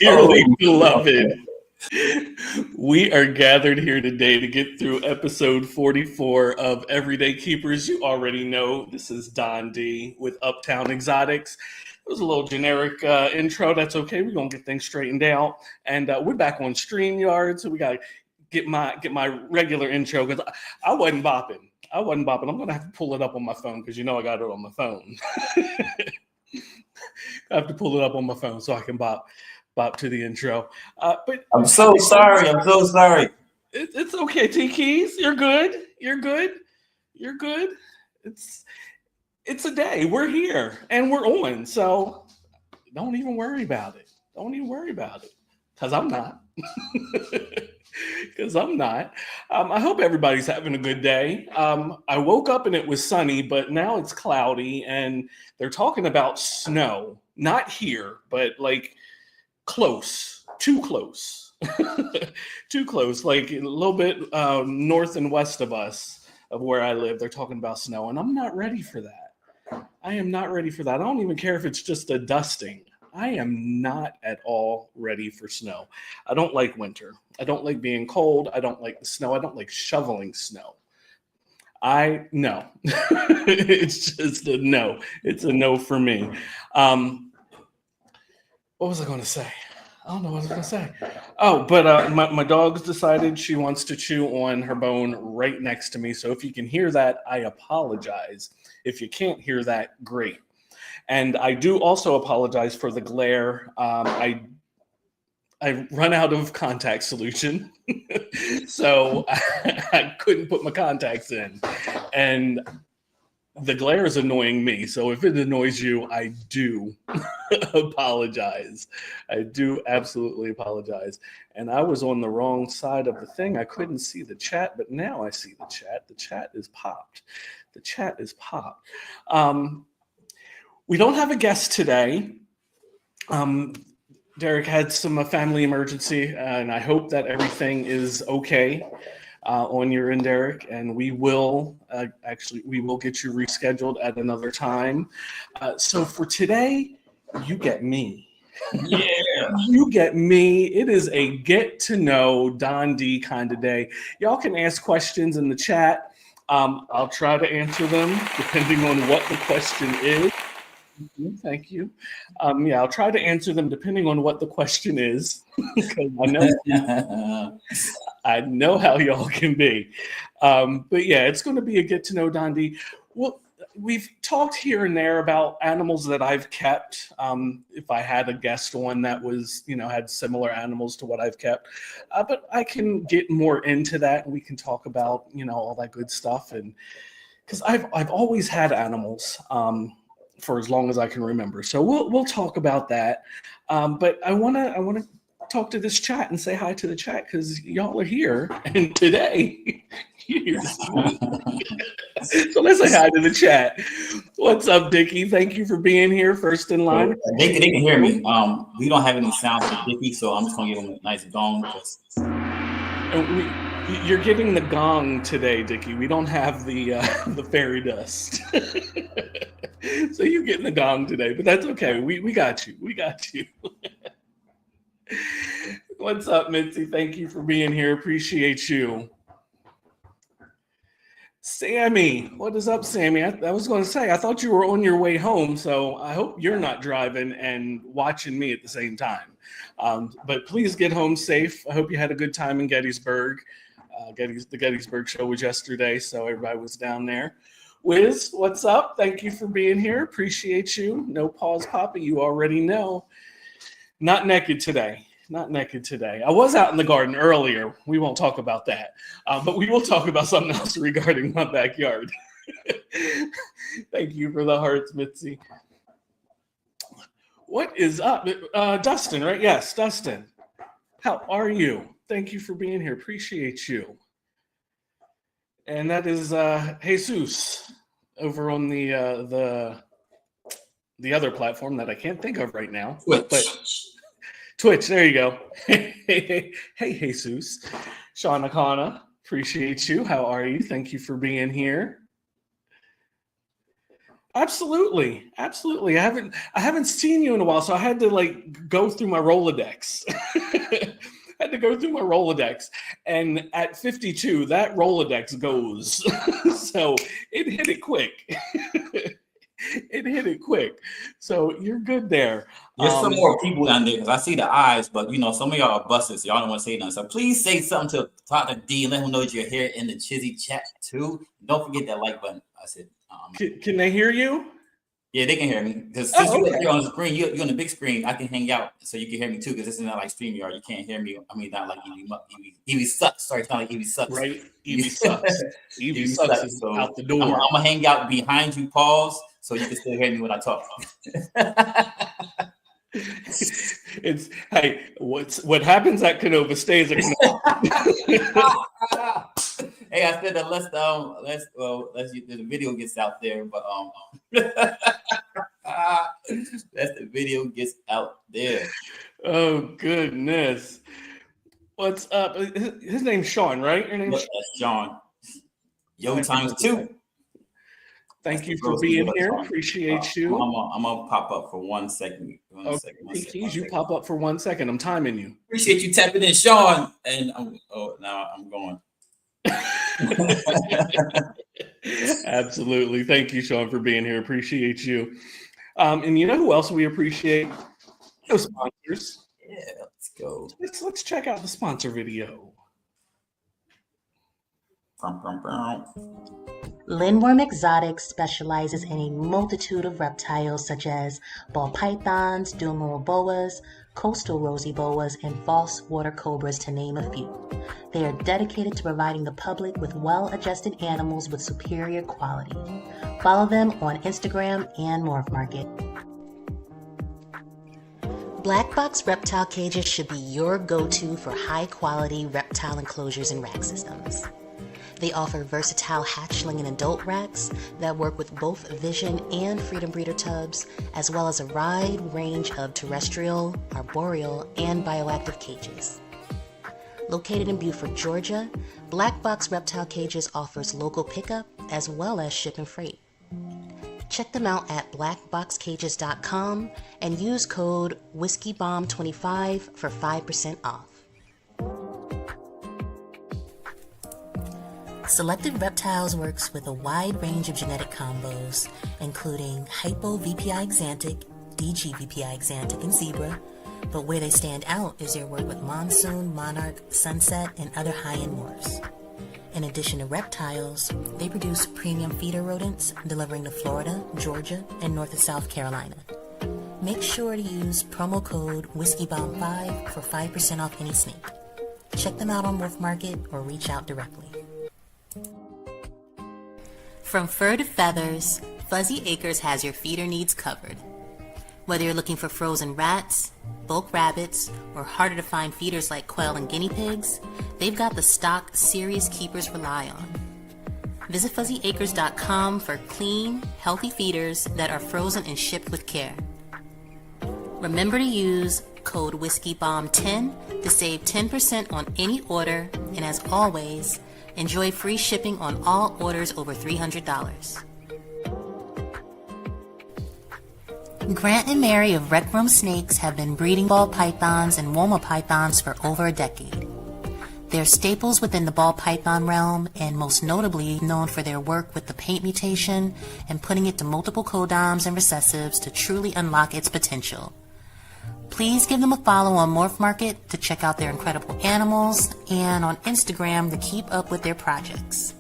Dearly beloved, we are gathered here today to get through episode 44 of Everyday Keepers. You already know this is Don D with Uptown Exotics. It was a little generic intro. That's okay. We're going to get things straightened out. And we're back on StreamYard, so we got to get my regular intro because I wasn't bopping. I'm going to have to pull it up on my phone because you know I got it on my phone. I have to pull it up on my phone so I can bop to the intro. But I'm so sorry. It's okay, T Keys. You're good. It's a day. We're here and we're on. So don't even worry about it. Because I'm not. I hope everybody's having a good day. I woke up and it was sunny, but now it's cloudy and they're talking about snow. Not here, but like close, too close. Too close, like a little bit north and west of us, of where I live. They're talking about snow, and I'm not ready for that. I am not ready for that. I don't even care if it's just a dusting. I am not at all ready for snow. I don't like winter. I don't like being cold. I don't like the snow. I don't like shoveling snow. No. It's just a no. It's a no for me. What was I going to say? I don't know what I was going to say. Oh, but my dog's decided she wants to chew on her bone right next to me. So if you can hear that, I apologize. If you can't hear that, great. And I do also apologize for the glare. I run out of contact solution, so I couldn't put my contacts in. And the glare is annoying me. So if it annoys you, I do apologize. I do absolutely apologize. And I was on the wrong side of the thing. I couldn't see the chat, but now I see the chat. The chat is popped. We don't have a guest today. Derek had some family emergency, and I hope that everything is okay on your end, Derek. And we will get you rescheduled at another time. So for today, you get me. Yeah. You get me. It is a get to know Don D kind of day. Y'all can ask questions in the chat. I'll try to answer them depending on what the question is. Thank you. I'll try to answer them depending on what the question is, because I know how y'all can be. But yeah, it's going to be a get to know Don D. Well, we've talked here and there about animals that I've kept. If I had a guest on that was, had similar animals to what I've kept, but I can get more into that, and we can talk about, all that good stuff. And because I've always had animals. For as long as I can remember. So we'll talk about that. But I wanna talk to this chat and say hi to the chat because y'all are here and today. So let's say hi to the chat. What's up, Dickie? Thank you for being here first in line. They can hear me. We don't have any sound for Dickie, so I'm just gonna give him a nice gong. You're getting the gong today, Dickie. We don't have the fairy dust. So you're getting the gong today, but that's okay. We got you. What's up, Mitzi? Thank you for being here. Appreciate you. Sammy, what is up, Sammy? I was going to say, I thought you were on your way home, so I hope you're not driving and watching me at the same time. But please get home safe. I hope you had a good time in Gettysburg. The Gettysburg show was yesterday, so everybody was down there. Wiz, what's up? Thank you for being here. Appreciate you. No pause, Poppy. You already know. Not naked today. I was out in the garden earlier. We won't talk about that. But we will talk about something else regarding my backyard. Thank you for the hearts, Mitzi. What is up? Dustin, right? Yes, Dustin. How are you? Thank you for being here. Appreciate you. And that is Jesus over on the other platform that I can't think of right now. Twitch, there you go. Hey, Jesus. Sean Akana, appreciate you. How are you? Thank you for being here. Absolutely, absolutely. I haven't seen you in a while, so I had to like go through my Rolodex. Had to go through my Rolodex, and at 52, that Rolodex goes. So it hit it quick. It hit it quick. So you're good there. There's some more people down there because I see the eyes, but some of y'all are busted, so y'all don't want to say nothing. So please say something to Dr. D and let him know that you're here in the Chizzy chat too. Don't forget that like button. I said, can they hear you? yeah, they can hear me because since Oh, you're okay. here on the screen, you're on the big screen. I can hang out so you can hear me too because this is not like StreamYard. You can't hear me. I mean, not like Evie sucks. Sorry, it's not like Evie sucks. Right? Evie sucks. Evie sucks is So out the I'm door. gonna hang out behind you, pause, so you can still hear me when I talk. It's hey, what happens at Canova stays at Canova. Hey, I said that the video gets out there, but that's the video gets out there. Oh goodness. What's up? His name's Sean, right? Your name's That's Sean. Yo, times that. two. Thank you for being here. Appreciate you. I'm gonna pop up for 1 second. You pop up for 1 second. I'm timing you. Appreciate you tapping in, Sean. And now I'm going. Absolutely. Thank you, Sean, for being here. Appreciate you. And you know who else we appreciate? Those sponsors. Yeah, let's go. Let's check out the sponsor video. Lindworm Exotics specializes in a multitude of reptiles such as ball pythons, duomoral boas, coastal rosy boas, and false water cobras, to name a few. They are dedicated to providing the public with well-adjusted animals with superior quality. Follow them on Instagram and Morph Market. Black Box Reptile Cages should be your go-to for high-quality reptile enclosures and rack systems. They offer versatile hatchling and adult racks that work with both Vision and Freedom Breeder tubs, as well as a wide range of terrestrial, arboreal, and bioactive cages. Located in Beaufort, Georgia, Black Box Reptile Cages offers local pickup as well as ship and freight. Check them out at blackboxcages.com and use code WhiskeyBomb25 for 5% off. Selected Reptiles works with a wide range of genetic combos, including Hypo VPI Xanthic, DG VPI Xanthic, and Zebra, but where they stand out is their work with Monsoon, Monarch, Sunset, and other high-end morphs. In addition to reptiles, they produce premium feeder rodents, delivering to Florida, Georgia, and North and South Carolina. Make sure to use promo code WhiskeyBomb5 for 5% off any snake. Check them out on Morph Market or reach out directly. From fur to feathers, Fuzzy Acres has your feeder needs covered. Whether you're looking for frozen rats, bulk rabbits, or harder to find feeders like quail and guinea pigs, they've got the stock serious keepers rely on. Visit fuzzyacres.com for clean, healthy feeders that are frozen and shipped with care. Remember to use code WhiskeyBomb10 to save 10% on any order, and as always, enjoy free shipping on all orders over $300. Grant and Mary of Rec Room Snakes have been breeding ball pythons and Woma pythons for over a decade. They're staples within the ball python realm, and most notably known for their work with the paint mutation and putting it to multiple codoms and recessives to truly unlock its potential. Please give them a follow on Morph Market to check out their incredible animals, and on Instagram to keep up with their projects.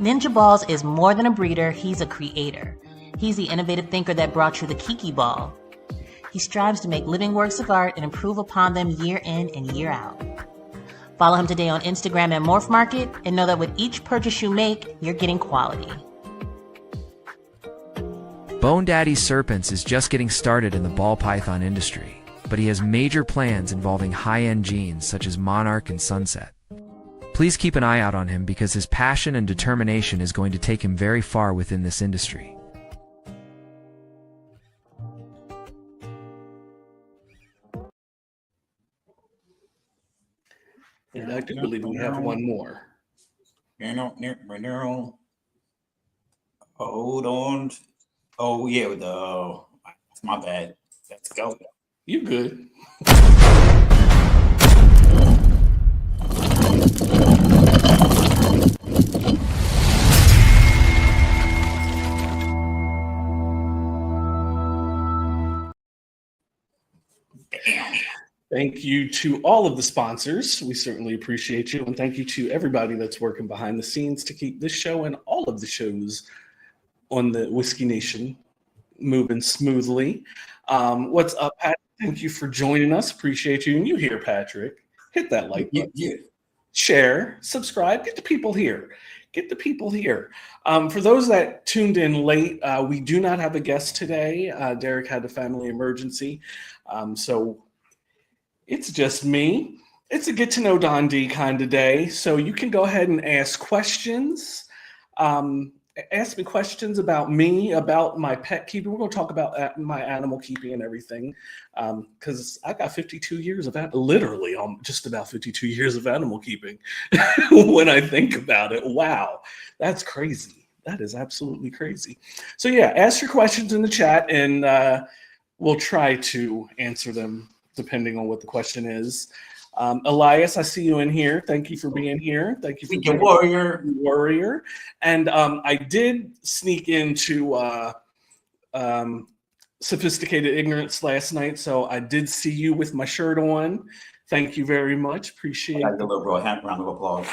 Ninja Balls is more than a breeder, he's a creator. He's the innovative thinker that brought you the Kiki Ball. He strives to make living works of art and improve upon them year in and year out. Follow him today on Instagram at Morph Market, and know that with each purchase you make, you're getting quality. Bone Daddy Serpents is just getting started in the ball python industry, but he has major plans involving high-end genes such as Monarch and Sunset. Please keep an eye out on him because his passion and determination is going to take him very far within this industry. And I do believe we have one more. Hold on. Oh yeah, that's my bad. Let's go. You good? Thank you to all of the sponsors. We certainly appreciate you. And thank you to everybody that's working behind the scenes to keep this show and all of the shows on the Whiskey Nation moving smoothly. What's up, Patrick? Thank you for joining us. Appreciate you. And you here, Patrick. Hit that like button. Yeah. Share, subscribe, get the people here. Get the people here. For those that tuned in late, we do not have a guest today. Derek had a family emergency. So it's just me. It's a get to know Don D kind of day. So you can go ahead and ask questions. Ask me questions about me, about my pet keeping. We're going to talk about my animal keeping and everything, because I got 52 years of literally just about 52 years of animal keeping. When I think about it, wow, that's crazy. That is absolutely crazy. So yeah, ask your questions in the chat, and we'll try to answer them depending on what the question is. Elias, I see you in here. Thank you for being here. Thank you for being warrior. And I did sneak into Sophisticated Ignorance last night, so I did see you with my shirt on. Thank you very much. Appreciate it. A little round of applause.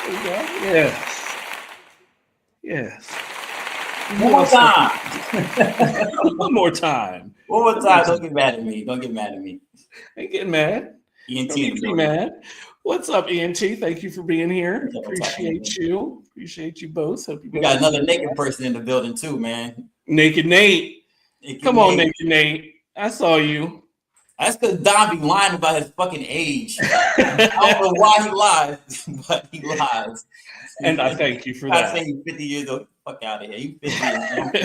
There you go. Yes. Yes. One more time. One more time. One more time. Don't get mad at me. Don't get mad at me. Ain't getting mad. ENT, be mad. What's up, ENT? Thank you for being here. Appreciate you. Appreciate you both. Hope you we got another naked person in the building too, man. Naked Nate. Come on, Naked Nate. I saw you. That's because Don be lying about his fucking age. I don't know why he lies, but he lies. And I thank you for that. I say you 50 years old. Fuck out of here. You 50 years old.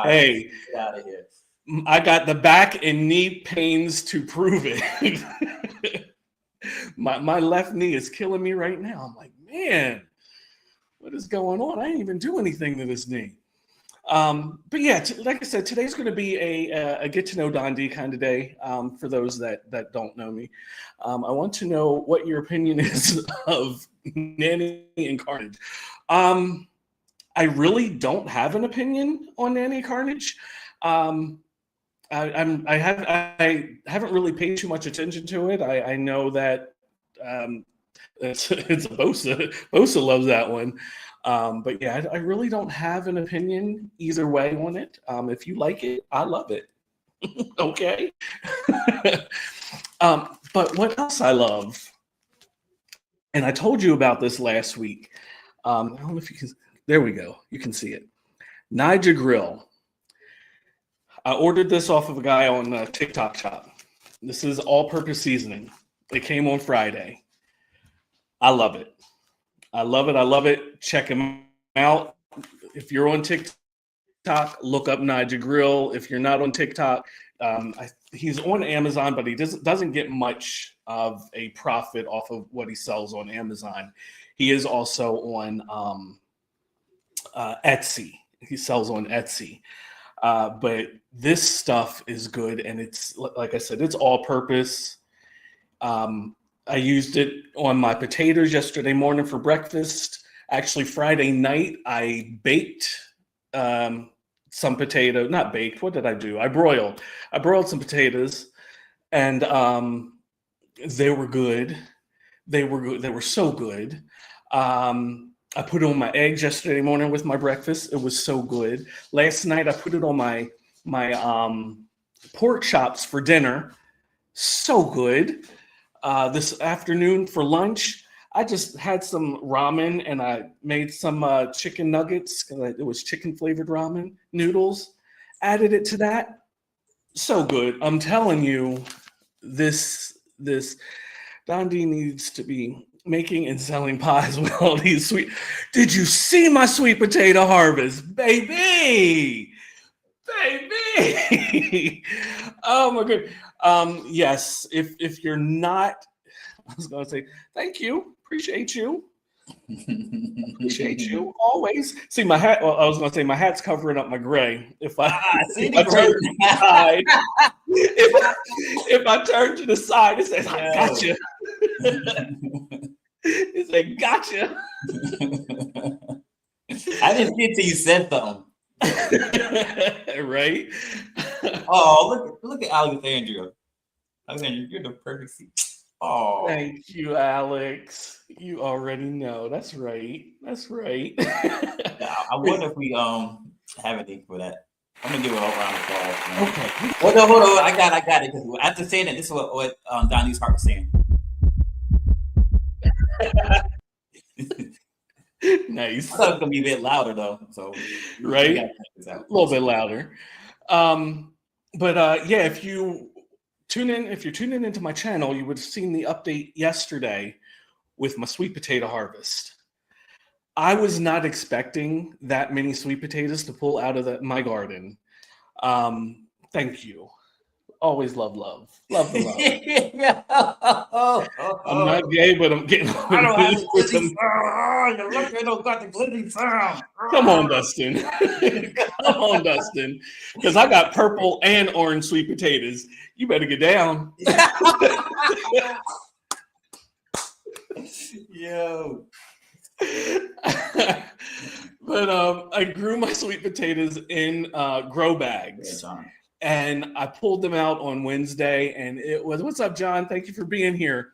Hey, get out of here. I got the back and knee pains to prove it. my left knee is killing me right now. I'm like, man, what is going on? I didn't even do anything to this knee. But yeah, like I said, today's going to be a get to know Don D kind of day. For those that don't know me, I want to know what your opinion is of Nanny and Carnage. I really don't have an opinion on Nanny Carnage. I haven't really paid too much attention to it. I know that it's a Bosa. Bosa loves that one. But yeah, I really don't have an opinion either way on it. If you like it, I love it. Okay. But what else I love, and I told you about this last week. I don't know if you can. There we go. You can see it. Nija Grill. I ordered this off of a guy on TikTok Shop. This is all-purpose seasoning. It came on Friday. I love it. I love it. I love it. Check him out. If you're on TikTok, look up Nija Grill. If you're not on TikTok, he's on Amazon, but he doesn't get much of a profit off of what he sells on Amazon. He is also on Etsy. He sells on Etsy. But this stuff is good, and it's, like I said, it's all-purpose. I used it on my potatoes yesterday morning for breakfast. Actually, Friday night, I baked some potato. Not baked. What did I do? I broiled some potatoes, and they were good. They were good. They were so good. I put it on my eggs yesterday morning with my breakfast. It was so good. Last night, I put it on my pork chops for dinner. So good. This afternoon for lunch, I just had some ramen and I made some chicken nuggets. It was chicken flavored ramen noodles. Added it to that. So good. I'm telling you, this Don D needs to be making and selling pies with all these sweet. Did you see my sweet potato harvest, baby? Baby. Oh my god. Yes, if you're not, I was gonna say thank you, appreciate you. Appreciate you always. See my hat. Well, I was going to say my hat's covering up my gray. If I See if the I turn gray. to the side, if I turn to the side, it says I gotcha. It said gotcha. I didn't see it till you said something. Right? Oh, look at Alexandria. Alexandria, you're the perfect seat. Oh, Thank you, Alex. You already know. That's right. That's right. yeah, I wonder if we have anything for that. I'm gonna give it a round of applause. Man. Okay. Hold on. I got it. Because after saying that, this is what Donnie's heart was saying. Nice. I thought it was gonna be a bit louder though. So Right? we gotta check this out. A little bit louder. Yeah, if you're tuning into my channel, you would have seen the update yesterday with my sweet potato harvest. I was not expecting that many sweet potatoes to pull out of my garden. Thank you. Always love the love. I'm not gay, but I'm getting I don't have the with glizzy them. sound. You look, you don't got the glizzy sound. Come on, Dustin. Come on, Dustin. Because I got purple and orange sweet potatoes. You better get down. Yo. But I grew my sweet potatoes in grow bags. Yeah, John. And I pulled them out on Wednesday, and it was, what's up, John? Thank you for being here.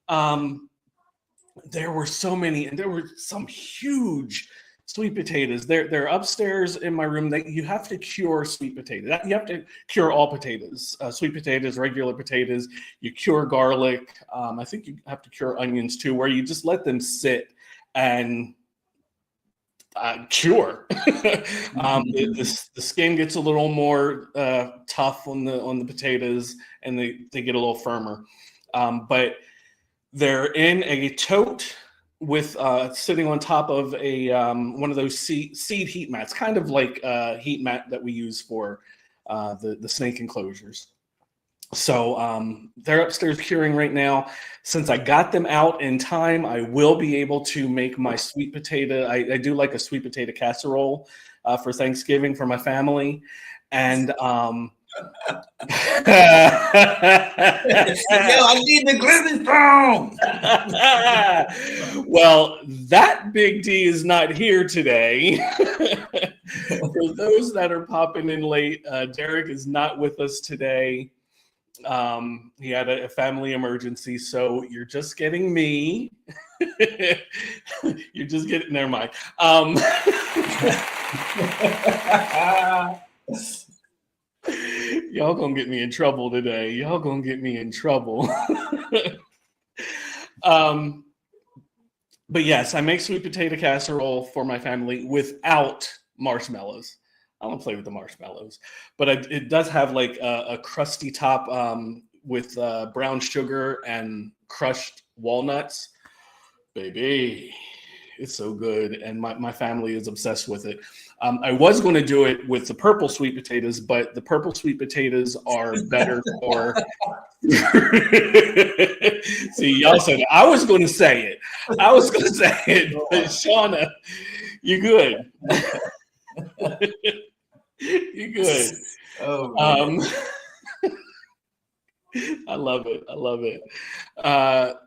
There were so many, and there were some huge sweet potatoes. They're upstairs in my room. That you have to cure sweet potatoes. You have to cure all potatoes, sweet potatoes, regular potatoes. You cure garlic. I think you have to cure onions too, where you just let them sit and cure. The skin gets a little more tough on the potatoes, and they get a little firmer. But they're in a tote with sitting on top of a one of those seed heat mats, kind of like a heat mat that we use for the snake enclosures. So they're upstairs curing right now. Since I got them out in time, I will be able to make my sweet potato. I do like a sweet potato casserole for Thanksgiving for my family. And Yo, I need the glizzy sound. well, that Big D is not here today. For those that are popping in late, Derek is not with us today. He had a family emergency, so you're just getting me. You're just getting, never mind. Y'all gonna get me in trouble today. Y'all gonna get me in trouble. But yes, I make sweet potato casserole for my family without marshmallows. I don't play with the marshmallows, but it does have like a crusty top with brown sugar and crushed walnuts. Baby, it's so good, and my family is obsessed with it. I was going to do it with the purple sweet potatoes, but the purple sweet potatoes are better for. See, y'all said it. I was going to say it, but Shauna, you good. You're good. Oh, I love it.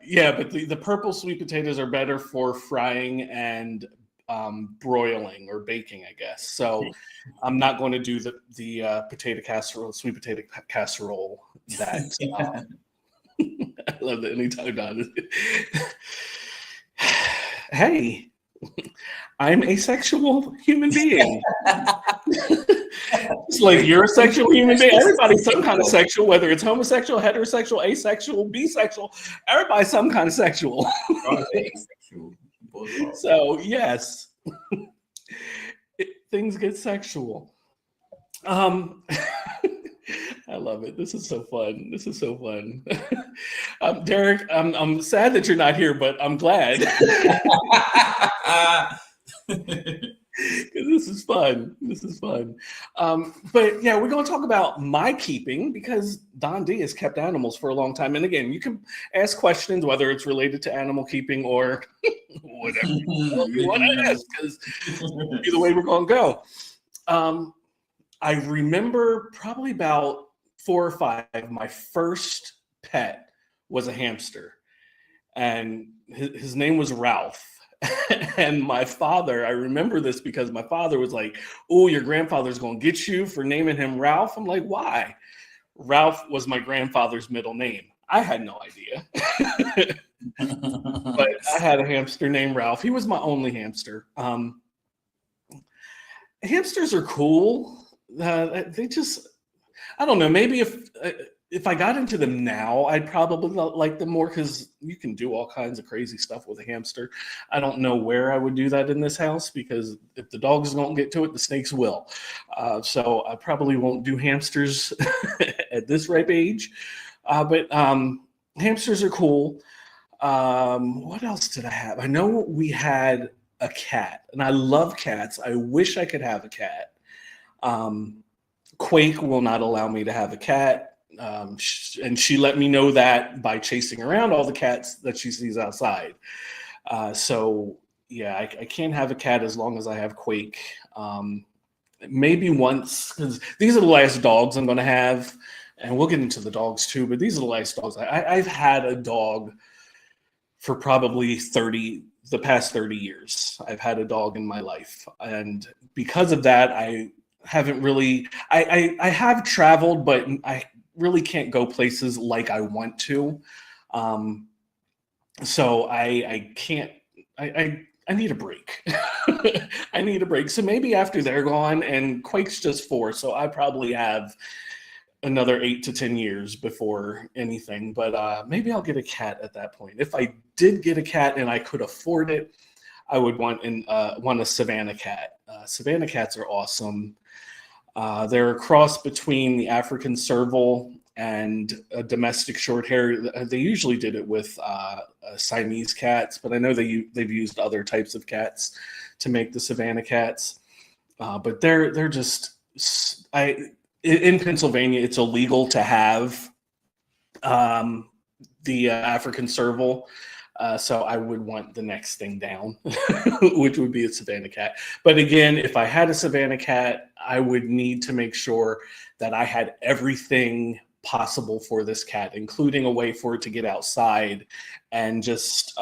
Yeah, but the purple sweet potatoes are better for frying and broiling or baking, I guess. So I'm not going to do the potato casserole, sweet potato casserole. That I love that anytime Don. Hey. I'm a sexual human being. It's like you're a sexual human being. Everybody's some kind of sexual, whether it's homosexual, heterosexual, asexual, bisexual. Everybody's some kind of sexual. So yes, things get sexual. I love it. This is so fun. Derek, I'm sad that you're not here, but I'm glad. This is fun. This is fun. But yeah, we're going to talk about my keeping because Don D has kept animals for a long time. And again, you can ask questions whether it's related to animal keeping or whatever you want to ask, because either way we're going to go. I remember probably about 4 or 5. My first pet was a hamster, and his name was Ralph. And my father, I remember this because my father was like, "Oh, your grandfather's going to get you for naming him Ralph." I'm like, "Why?" Ralph was my grandfather's middle name. I had no idea. But I had a hamster named Ralph. He was my only hamster. Hamsters are cool. They just, I don't know. Maybe if I got into them now, I'd probably like them more because you can do all kinds of crazy stuff with a hamster. I don't know where I would do that in this house because if the dogs don't get to it, the snakes will. So I probably won't do hamsters at this ripe age. But hamsters are cool. What else did I have? I know we had a cat, and I love cats. I wish I could have a cat. Quake will not allow me to have a cat. And she let me know that by chasing around all the cats that she sees outside. So yeah, I can't have a cat as long as I have Quake. Maybe once, because these are the last dogs I'm going to have, and we'll get into the dogs too, but these are the last dogs. I've had a dog for probably the past 30 years. I've had a dog in my life. And because of that, I haven't really, I have traveled, but I really can't go places like I want to. So I can't, I need a break. I need a break. So maybe after they're gone, and Quake's just 4, so I probably have another 8 to 10 years before anything, but maybe I'll get a cat at that point. If I did get a cat and I could afford it, I would want a Savannah cat. Savannah cats are awesome. They're a cross between the African serval and a domestic short hair. They usually did it with Siamese cats, but I know they've used other types of cats to make the Savannah cats. But they're just in Pennsylvania, it's illegal to have the African serval. So I would want the next thing down, which would be a Savannah cat. But again, if I had a Savannah cat, I would need to make sure that I had everything possible for this cat, including a way for it to get outside and just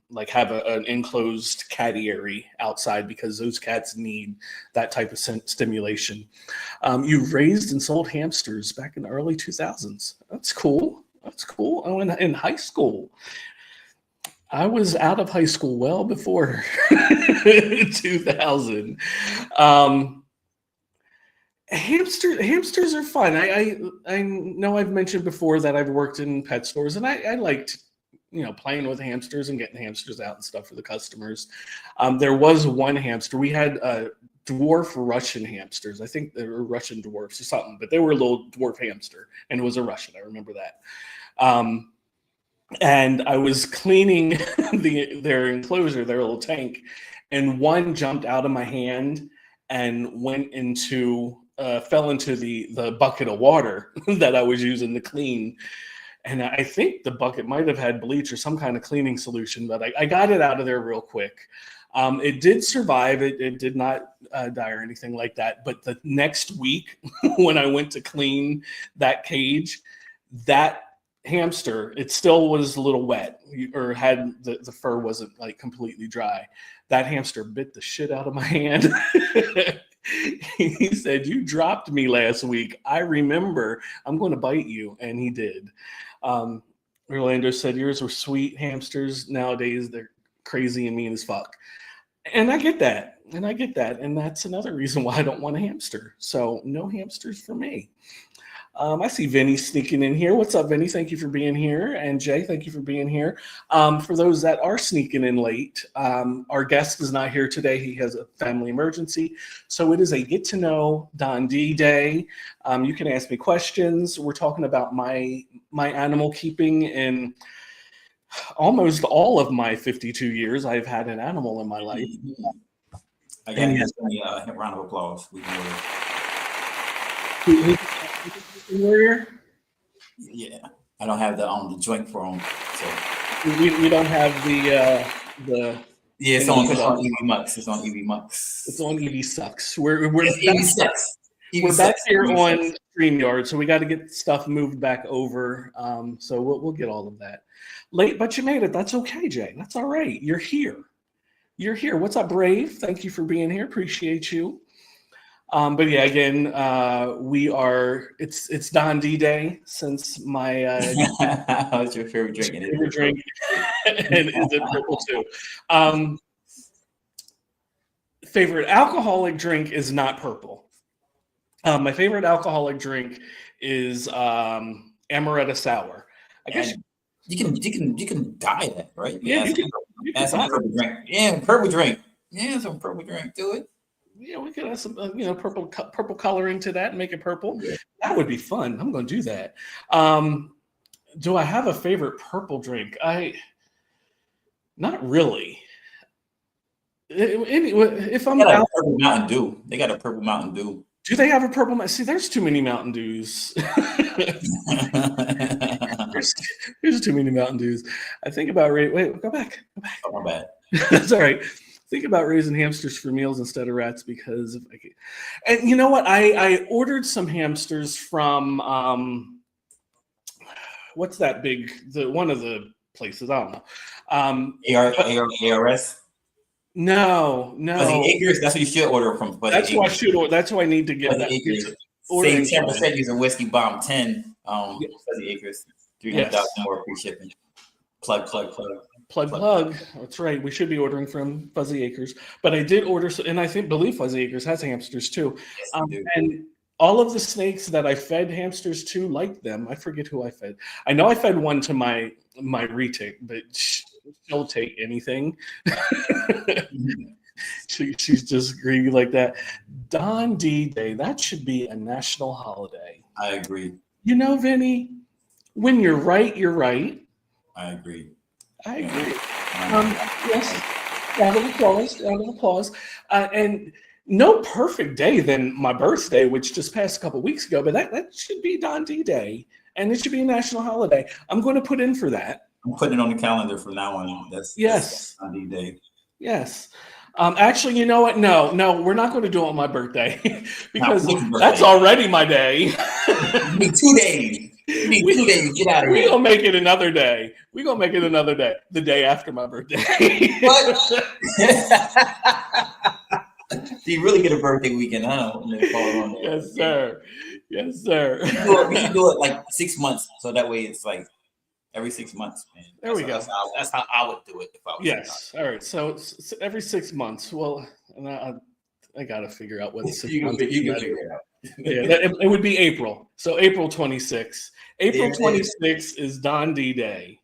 like have an enclosed cattiary outside, because those cats need that type of stimulation. You raised and sold hamsters back in the early 2000s. That's cool. That's cool. Oh, in high school. I was out of high school well before 2000. Hamsters are fun. I know I've mentioned before that I've worked in pet stores, and I liked playing with hamsters and getting hamsters out and stuff for the customers. There was one hamster. We had dwarf Russian hamsters. I think they were Russian dwarfs or something, but they were a little dwarf hamster, and it was a Russian. I remember that. And I was cleaning their enclosure, their little tank, and one jumped out of my hand and fell into the bucket of water that I was using to clean. And I think the bucket might have had bleach or some kind of cleaning solution, but I got it out of there real quick. It did survive. It did not die or anything like that. But the next week, when I went to clean that cage, that hamster, it still was a little wet, or had the fur wasn't like completely dry. That hamster bit the shit out of my hand. He said, "You dropped me last week. I remember. I'm going to bite you." And he did. Orlando said, "Yours were sweet hamsters. Nowadays, they're crazy and mean as fuck." And I get that. And that's another reason why I don't want a hamster. So no hamsters for me. I see Vinny sneaking in here. What's up, Vinny? Thank you for being here. And Jay, thank you for being here. For those that are sneaking in late, our guest is not here today. He has a family emergency. So it is a get to know Don D day. You can ask me questions. We're talking about my animal keeping in almost all of my 52 years. I've had an animal in my life. I got And to give a round of applause. We can Warrior. yeah, I don't have the joint for him, so We don't have the yeah, it's thing on to it's put on up. EV Mux. It's on EV It's Mux. on EV Sucks. We're It's EV Sucks. EV we're back Sucks. here EV on Sucks. StreamYard, so we got to get stuff moved back over. So we'll get all of that. Late, but you made it. That's okay, Jay. That's all right. You're here. You're here. What's up, Brave? Thank you for being here. Appreciate you. But yeah, again, we are. It's Don D Day since my What's your favorite drink? favorite drink, and is it purple too? Um, favorite alcoholic drink is not purple. My favorite alcoholic drink is amaretto sour. I guess And you can dye that, right? yeah, Add you add could some buy purple drink. Yeah, purple drink. Yeah, some purple drink. Do it. yeah, we could add some purple coloring to that and make it purple. Yeah. That would be fun. I'm going to do that. Do I have a favorite purple drink? Not really. If I'm They got a out, purple Mountain Dew. They got a purple Mountain Dew. do they have a purple? See, there's too many Mountain Dews. there's, there's too many Mountain Dews. I think about wait, go back. Oh, my bad. That's all right. Think about raising hamsters for meals instead of rats because and you know what? I ordered some hamsters from what's that one of the places, I don't know. ARS. No. Fuzzy Acres. That's what you should order from. That's what I should order. That's what I need to get. Fuzzy Acres. Save 10% using Whiskey Bomb 10. Fuzzy Acres. 300,000 more free shipping. Plug. Plug. That's right. We should be ordering from Fuzzy Acres, but I did order, and believe Fuzzy Acres has hamsters too. Yes, and all of the snakes that I fed hamsters to liked them. I forget who I fed. I know I fed one to my retic, but she'll take anything. She's just greedy like that. Don D Day. That should be a national holiday. I agree. You know, Vinny, when you're right, you're right. I agree. Yes, round of applause. And no perfect day than my birthday, which just passed a couple weeks ago, but that should be Don D Day, and it should be a national holiday. I'm going to put in for that. I'm putting it on the calendar from now on. That's Don D Day. Yes. Actually, you know what? No, we're not going to do it on my birthday because that's already my day. You need 2 days. You need 2 days. Get out of here. We're going to make it another day. The day after my birthday. What? So you really get a birthday weekend, huh? Yes, sir. We should do it like 6 months, so that way it's like every 6 months, man. There we go. That's how I would do it if I was. Yes. All right. So every 6 months. Well, I got to figure out what 6 months. You can figure it out. Yeah, it would be April. So April 26th. April 26th is Don D Day.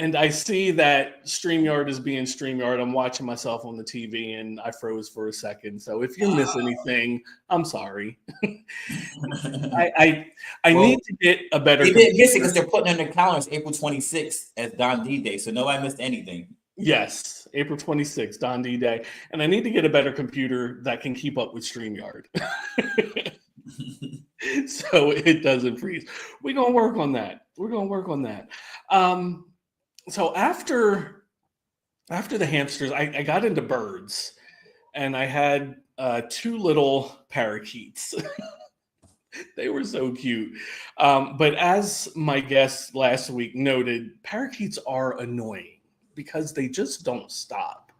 And I see that StreamYard is being StreamYard. I'm watching myself on the TV and I froze for a second. So if you miss anything, I'm sorry. I need to get a better. They didn't miss it because they're putting on their calendars April 26th as Don D Day. So nobody missed anything. Yes, April 26th, Don D Day. And I need to get a better computer that can keep up with StreamYard. So it doesn't freeze. We're going to work on that. So after the hamsters, I got into birds, and I had 2 little parakeets. They were so cute. But as my guest last week noted, parakeets are annoying because they just don't stop.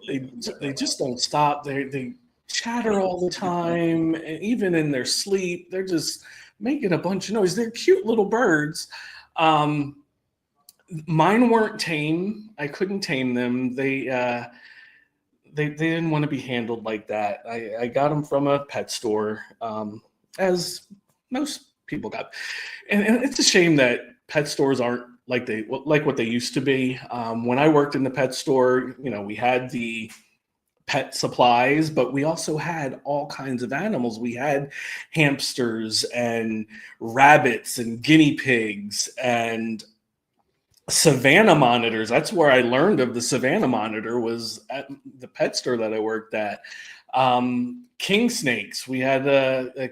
They just don't stop. They chatter all the time, and even in their sleep, they're just making a bunch of noise. They're cute little birds. Mine weren't tame. I couldn't tame them. They didn't want to be handled like that. I got them from a pet store, as most people got. And it's a shame that pet stores aren't like what they used to be. When I worked in the pet store, we had the pet supplies, but we also had all kinds of animals. We had hamsters and rabbits and guinea pigs and Savannah monitors. That's where I learned of the Savannah monitor, was at the pet store that I worked at. King snakes. We had a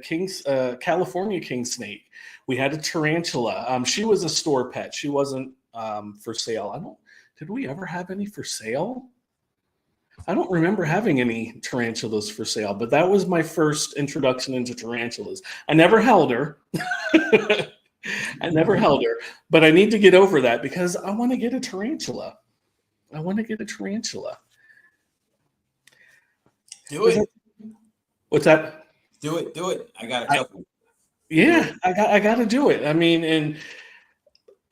California king snake. We had a tarantula. She was a store pet. She wasn't for sale. Did we ever have any for sale? I don't remember having any tarantulas for sale, but that was my first introduction into tarantulas. I never held her. I never held her, but I need to get over that because I want to get a tarantula. I want to get a tarantula. Do it. What's that? Do it. I got a couple. Yeah, I got to do it. I mean, and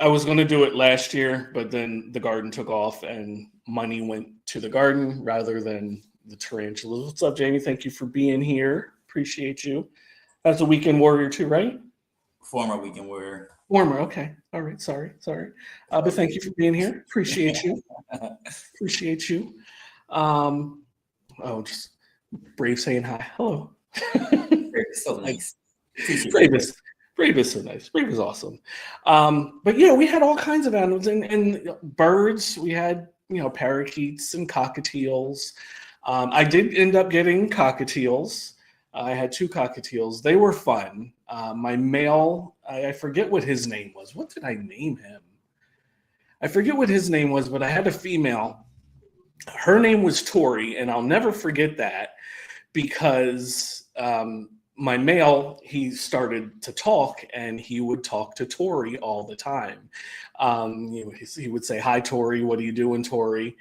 I was going to do it last year, but then the garden took off and money went to the garden rather than the tarantulas. What's up, Jamie? Thank you for being here. Appreciate you. That's a weekend warrior too, right? Former weekend warrior. Former. Okay. All right. Sorry. But thank you for being here. Appreciate you. Appreciate you. Just Brave saying hi. Hello. So nice. Brave is so nice. Brave is awesome. But yeah, we had all kinds of animals and birds. We had, parakeets and cockatiels. I did end up getting cockatiels. I had 2 cockatiels. They were fun. My male, I forget what his name was. What did I name him? I forget what his name was, but I had a female. Her name was Tori, and I'll never forget that because my male, he started to talk, and he would talk to Tori all the time. He would say, "Hi, Tori. What are you doing, Tori?"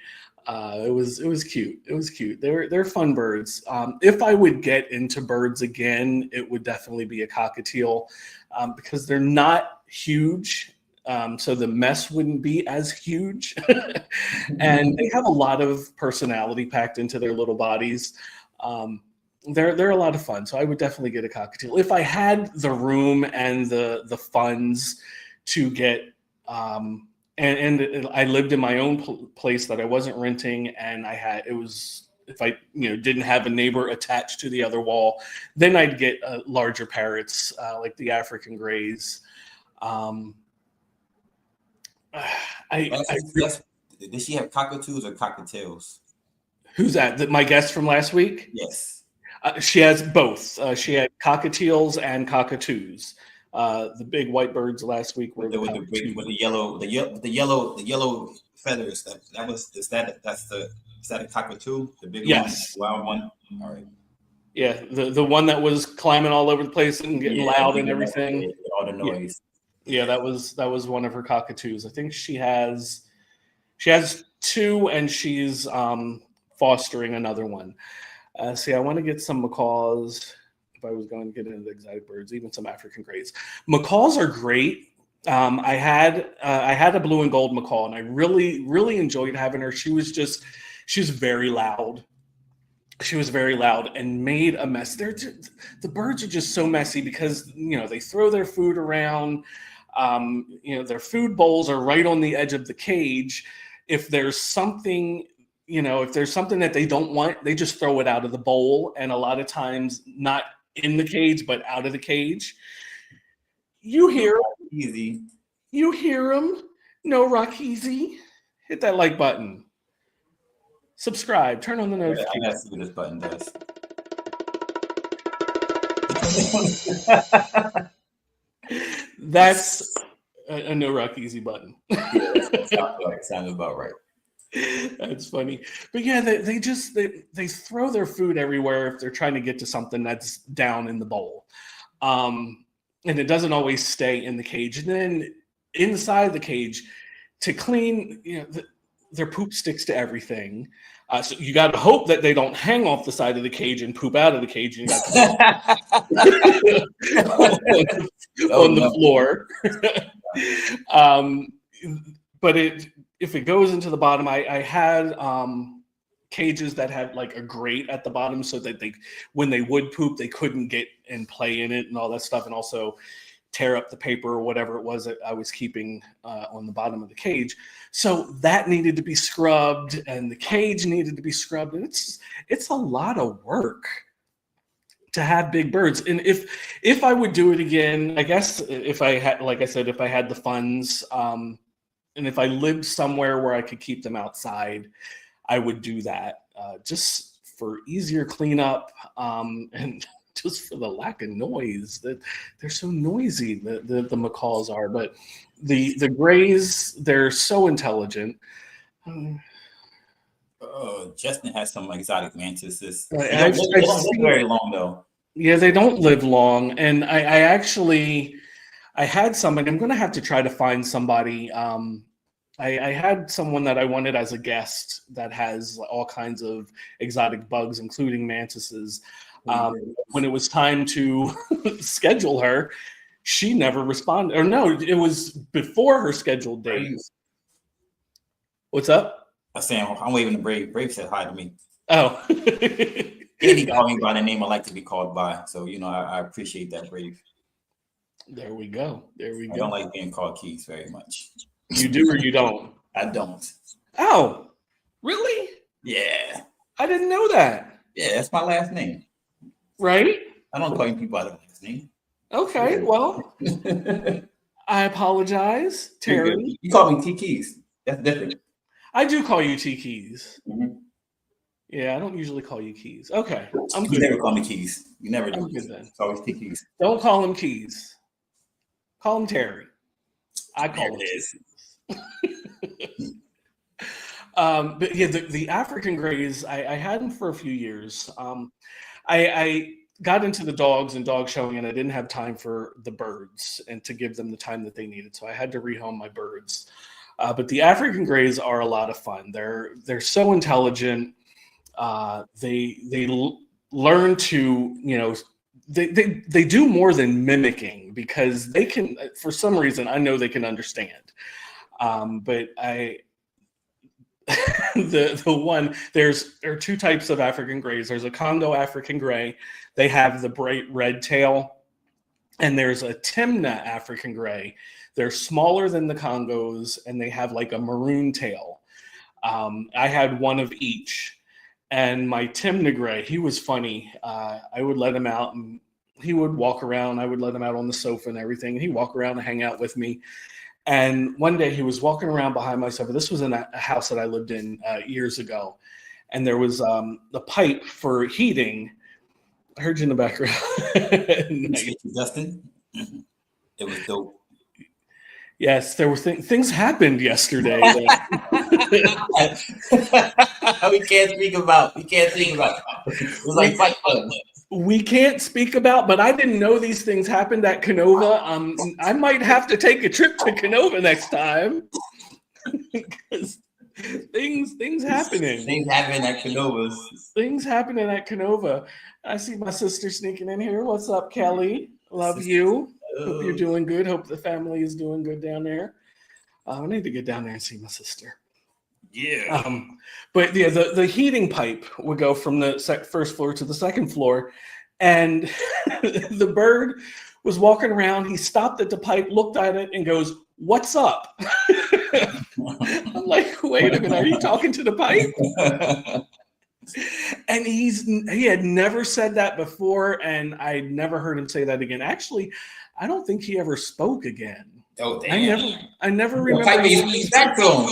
It was cute. It was cute. They're fun birds. If I would get into birds again, it would definitely be a cockatiel because they're not huge. So the mess wouldn't be as huge. And they have a lot of personality packed into their little bodies. They're a lot of fun. So I would definitely get a cockatiel. If I had the room and the funds to get and I lived in my own place that I wasn't renting, and if I didn't have a neighbor attached to the other wall, then I'd get larger parrots like the African grays. Did she have cockatoos or cockatiels? Who's that? My guest from last week? Yes. She has both. She had cockatiels and cockatoos. The big white birds last week were with the yellow feathers. Is that a cockatoo? The big yes. one, wild one. All right. Yeah, the one that was climbing all over the place and getting loud and everything. All the noise. Yeah, that was one of her cockatoos. I think she has 2, and she's fostering another one. See, I want to get some macaws. If I was going to get into the exotic birds, even some African greys. Macaws are great. I had a blue and gold macaw, and I really enjoyed having her. She was very loud. She was very loud and made a mess. The birds are just so messy because they throw their food around. Their food bowls are right on the edge of the cage. If there's something that they don't want, they just throw it out of the bowl, and a lot of times not in the cage, but out of the cage. You hear easy. You hear them. No, rock easy. Hit that like button. Subscribe. Turn on the notification. I gotta see what this button does. That's a no rock easy button. Sounds about right. That's funny. But yeah, they throw their food everywhere if they're trying to get to something that's down in the bowl. And it doesn't always stay in the cage. And then inside the cage, to clean, their poop sticks to everything. So you got to hope that they don't hang off the side of the cage and poop out of the cage and on the floor. But if it goes into the bottom, I had cages that had like a grate at the bottom so that when they would poop, they couldn't get and play in it and all that stuff, and also tear up the paper or whatever it was that I was keeping on the bottom of the cage. So that needed to be scrubbed, and the cage needed to be scrubbed, and it's a lot of work to have big birds. And if I would do it again, I guess if I had, like I said, if I had the funds, and if I lived somewhere where I could keep them outside, I would do that, just for easier cleanup, and just for the lack of noise. That they're so noisy. The macaws are, but the grays, they're so intelligent. Um, Justin has some exotic mantises. I've They don't live seen, very long though. yeah, they don't live long, and I actually I had somebody. I'm going to have to try to find somebody. I had someone that I wanted as a guest that has all kinds of exotic bugs, including mantises. When it was time to schedule her, she never responded. Or no, it was before her scheduled date. What's up? I'm saying I'm waving to Brave. Brave said hi to me. Oh, He called me by the name I like to be called by. So I appreciate that, Brave. there we go. There we I go. don't like being called Keys very much. You do or you don't? I don't. Oh, really? Yeah. I didn't know that. Yeah, that's my last name. Right? I don't call you people by the last name. Okay. Well, I apologize, Terry. You call me T Keys. That's different. I do call you T Keys. Mm-hmm. Yeah, I don't usually call you Keys. Okay, I'm You good. never call me Keys. You never do. I'm good then. It's always T Keys. Don't call him Keys. Call him Terry. I call him is. But yeah, the African Greys, I had them for a few years. I got into the dogs and dog showing, and I didn't have time for the birds and to give them the time that they needed. So I had to rehome my birds. But the African Greys are a lot of fun. They're so intelligent. They learn to, they do more than mimicking, because they can, for some reason, I know they can understand. But there are two types of African Greys. There's a Congo African Grey. They have the bright red tail. And there's a Timna African Grey. They're smaller than the Congos, and they have like a maroon tail. I had one of each. And my Timna Grey, he was funny. I would let him out, and he would walk around. I would let him out on the sofa and everything. And he'd walk around and hang out with me. And one day he was walking around behind my sofa. This was in a house that I lived in years ago. And there was the pipe for heating. I heard you in the background. Nice. Dustin, it was dope. Yes, there were things happened yesterday. We can't speak about. It was like fight fun. We can't speak about, but I didn't know these things happened at Canova. I might have to take a trip to Canova next time. Because things happening. Things happen at Canovas. Things happening at Canova. I see my sister sneaking in here. What's up, Kelly? Love you. Hope you're doing good. Hope the family is doing good down there. I need to get down there and see my sister. Yeah. But yeah, the heating pipe would go from the first floor to the second floor, and the bird was walking around. He stopped at the pipe, looked at it, and goes, "What's up?" I'm like, "Wait a minute, are you talking to the pipe?" And he had never said that before, and I never heard him say that again. Actually, I don't think he ever spoke again. Oh, damn. I never The remember. pipe didn't speak back to him.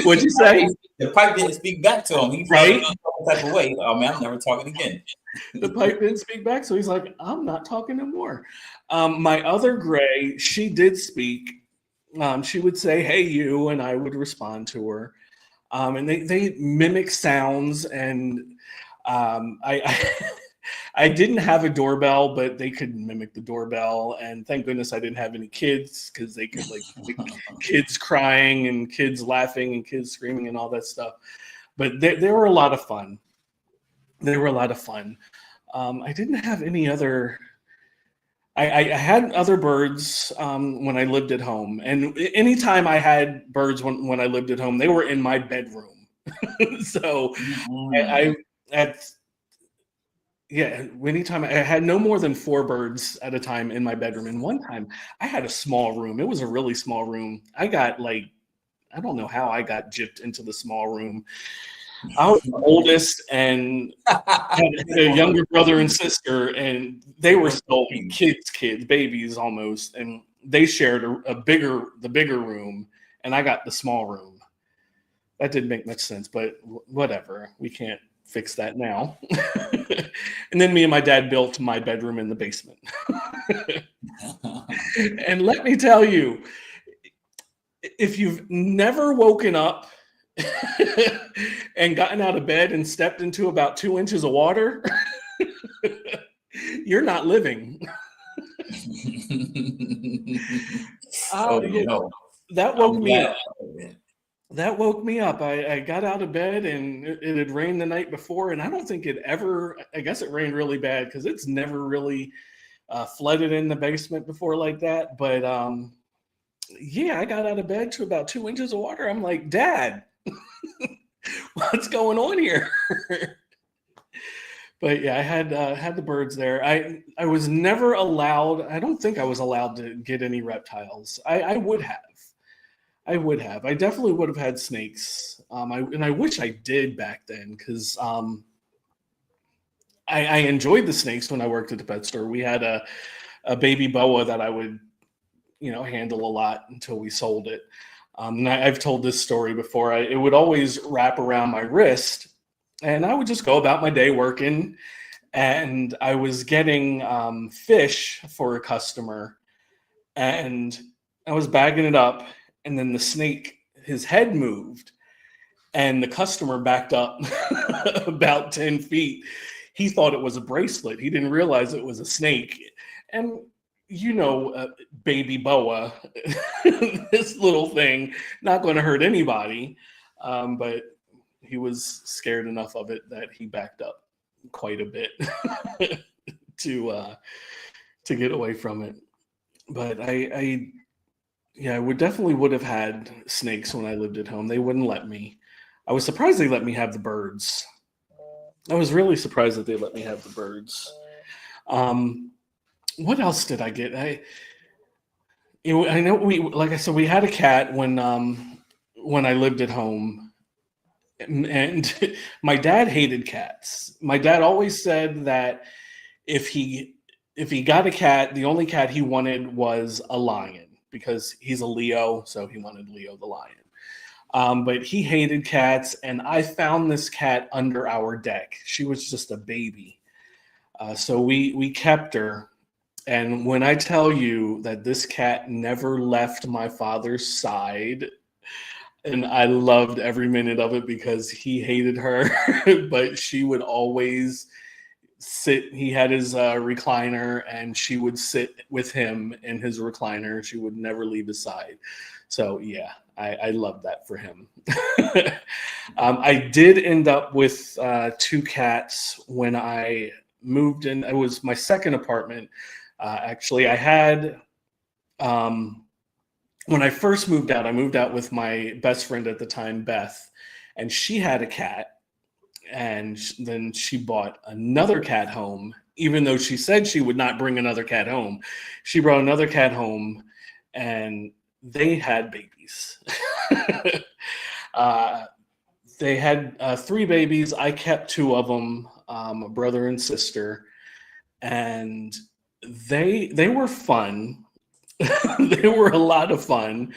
What'd you say? The pipe didn't speak back to him. He Right? type of way. Oh man, I'm never talking again. The pipe didn't speak back, so he's like, "I'm not talking no more." My other gray, she did speak. She would say, "Hey, you," and I would respond to her. And they mimic sounds, and I didn't have a doorbell, but they could mimic the doorbell. And thank goodness I didn't have any kids, because they could kids crying and kids laughing and kids screaming and all that stuff. But they were a lot of fun. They were a lot of fun. I didn't have any other. I had other birds when I lived at home, and anytime I had birds when I lived at home, they were in my bedroom. So anytime I had no more than 4 birds at a time in my bedroom. And one time I had a small room. It was a really small room. I got I don't know how I got gypped into the small room. I was the oldest and had a younger brother and sister, and they were still kids, babies almost, and they shared the bigger room, and I got the small room. That didn't make much sense, but whatever. We can't fix that now. And then me and my dad built my bedroom in the basement. And let me tell you, if you've never woken up and gotten out of bed and stepped into about 2 inches of water, you're not living. Oh no. That woke me up. That woke me up. I got out of bed and it had rained the night before, and I don't think I guess it rained really bad because it's never really flooded in the basement before like that. But yeah, I got out of bed to about 2 inches of water. I'm like, Dad, what's going on here? But yeah, I had the birds there. I was never allowed. I don't think I was allowed to get any reptiles. I would have. I would have. I definitely would have had snakes. I wish I did back then because I enjoyed the snakes when I worked at the pet store. We had a baby boa that I would, handle a lot until we sold it. And I've told this story before. It would always wrap around my wrist, and I would just go about my day working. And I was getting fish for a customer, and I was bagging it up. And then the snake, his head moved, and the customer backed up about 10 feet. He thought it was a bracelet. He didn't realize it was a snake. And baby boa, this little thing, not going to hurt anybody. But he was scared enough of it that he backed up quite a bit to get away from it. But I definitely would have had snakes when I lived at home. They wouldn't let me. I was surprised they let me have the birds. I was really surprised that they let me have the birds. What else did I get? I know like I said, we had a cat when I lived at home, and my dad hated cats. My dad always said that if he got a cat, the only cat he wanted was a lion, because he's a Leo, so he wanted Leo the lion. But he hated cats, and I found this cat under our deck. She was just a baby. So we kept her. And when I tell you that this cat never left my father's side, and I loved every minute of it because he hated her, but she would always sit. He had his recliner, and she would sit with him in his recliner. She would never leave his side. So yeah, I love that for him. I did end up with 2 cats when I moved in. It was my second apartment. Actually, I had when I first moved out, I moved out with my best friend at the time, Beth, and she had a cat. And then she bought another cat home, even though she said she would not bring another cat home. She brought another cat home, and they had babies. They had 3 babies. I kept 2 of them, a brother and sister, and they were fun. They were a lot of fun.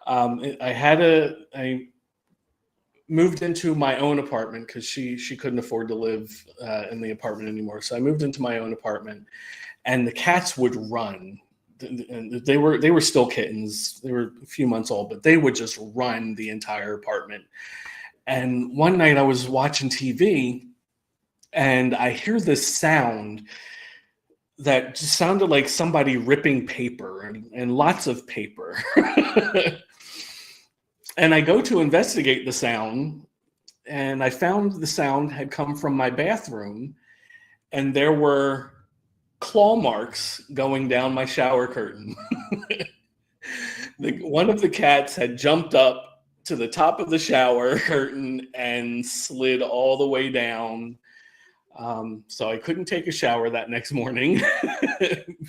I moved into my own apartment because she couldn't afford to live in the apartment anymore. So I moved into my own apartment, and the cats would run. And they were still kittens. They were a few months old, but they would just run the entire apartment. And one night I was watching TV, and I hear this sound that just sounded like somebody ripping paper and lots of paper. And I go to investigate the sound, and I found the sound had come from my bathroom, and there were claw marks going down my shower curtain. One of the cats had jumped up to the top of the shower curtain and slid all the way down. So I couldn't take a shower that next morning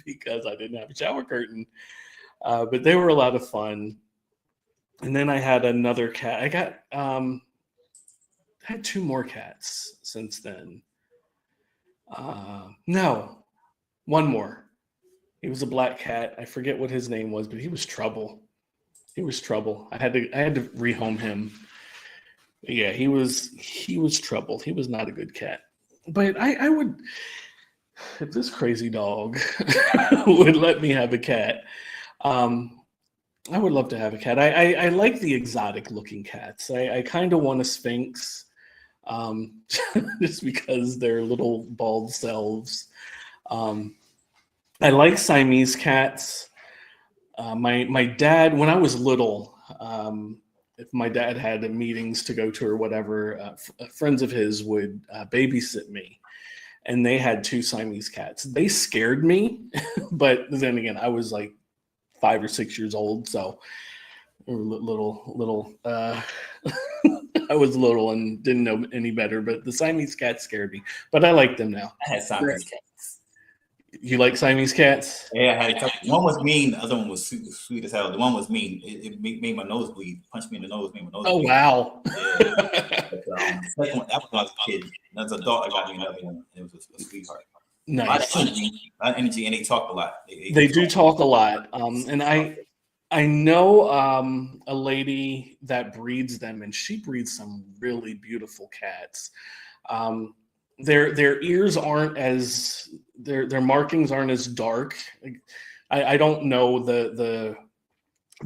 because I didn't have a shower curtain. But they were a lot of fun. And then I had another cat. I had two more cats since then. No, one more. He was a black cat. I forget what his name was, but he was trouble. He was trouble. I had to rehome him. Yeah, he was trouble. He was not a good cat. But I would, if this crazy dog would let me have a cat, I would love to have a cat. I like the exotic looking cats. I kind of want a Sphinx, just because they're little bald selves. I like Siamese cats. My dad, when I was little, if my dad had meetings to go to or whatever, friends of his would babysit me, and they had two Siamese cats. They scared me, but then again, I was like 5 or 6 years old, so little. I was little and didn't know any better, but the Siamese cats scared me. But I like them now. I had Siamese cats. You like Siamese cats? Yeah, I had a couple. One was mean, the other one was sweet as hell. The one was mean. It made my nose bleed. Punched me in the nose, made my nose bleed. Wow. Yeah. But, second one, that was when I was a kid. As an adult, I got me another one. It was a sweetheart. Nice. A lot of energy, and they talk a lot. They do talk a lot. And I know a lady that breeds them, and she breeds some really beautiful cats. Their ears aren't as their markings aren't as dark. I don't know the